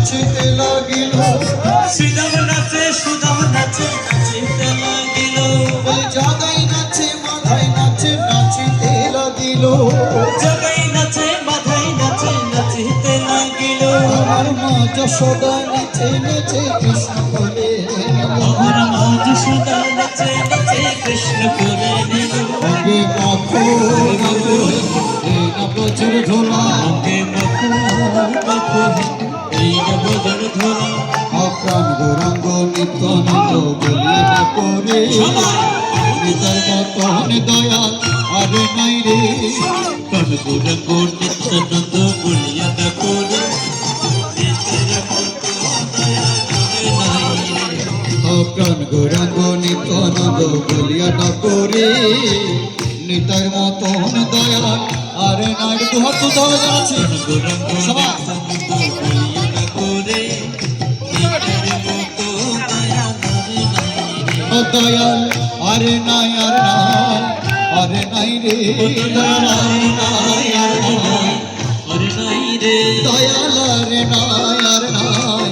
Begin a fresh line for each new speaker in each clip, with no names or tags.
নাচিতে লাগিল
সুদাম নাচে নাচিতে লাগিল
বলে জাগাই নাচে মাথায় নাচে নাচিতে লাগিল
জগাই নাচে মাথায় নাচে নাচিতে লাগিল
আমার মা যশোদা নাচে নাচে কৃষ্ণ করে
আমার মা যশোদা নাচে নাচে কৃষ্ণ করে নিল
আগে মাখো মাখো এই না প্রচুর ঝোলা
আগে মাখো মাখো এই না বদর ধোলা
অপ্রাণ গৌরাঙ্গ নিত্যানন্দ বলিয়া না করে হৃদয় মতন দয়াল আরে নাই রে
কান গৌরাঙ্গ নিত্যানন্দ বলিয়া না করে
অপ্রাণ গৌরাঙ্গ নিত্যানন্দ বলিয়া না করে নিতার মতন দয়াল আরে নাই রে দুহাত তুলতে হবে জানাচ্ছি
গৌরাঙ্গ
সবাই
নিত্যানন্দ বলিয়া না করে নিতার মতো দয়া করে নাই
ও দয়াল আরে নাই আর নাই আরে নাই রে দয়াল আরে নাই আর নাই
আরে নাই রে
দয়াল আরে নাই আর নাই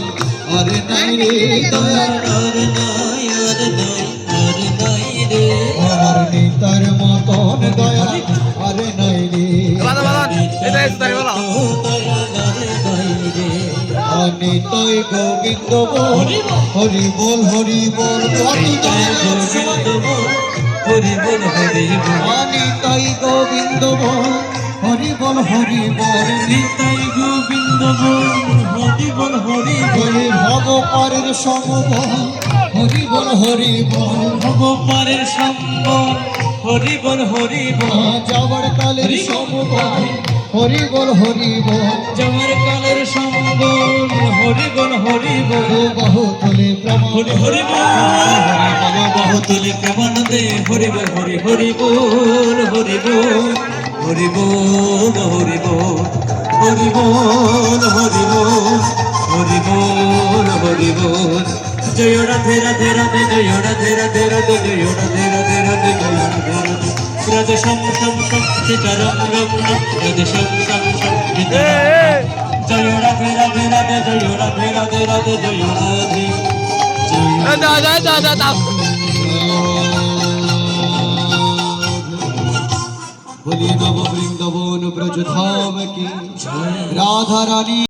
আরে নাই রে দয়াল
আরে নাই আরে নাই আরে নাই রে
আমার নিতার মতন দয়াল আরে নাই রে নিতই গোবিন্দ বল হরি বল হরি বল
হরি বল হরি বল
নিতাই গোবিন্দ বল হরি বল হরি বল
নিতাই গোবিন্দ বল হরি বল হরি বল
হরি ভব পারের সমবল হরি বল হরি বল
ভগবানের সম্বল হরি বল হরি বল
যাবার কালের সমবল হরি বল হরি বল
যাওয়ার কালের সম্বল হরি বল হরি বল
বাহু তুলে প্রমাণ
হরি হরি বল বাহু তুলে প্রমাণ দে হরি বল হরি হরি বল হরি বল হরি বল হরি বল হরি বল হরি বল হরি বল হরি বল জয় রাধে রাধে রাধে জয় রাধে রাধে রাধে জয় রাধে রাধে রাধে জয় রাধে রাধে রাধে শ্যাম শ্যাম শ্যাম সীতারাম রাম রাম রাধে শ্যাম শ্যাম শ্যাম সীতারাম জয় রাধে রাধে রাধে জয় রাধে রাধে রাধে জয় রাধে
বলি নব বৃন্দাবন ব্রজ ধাম কি রাধা রানী।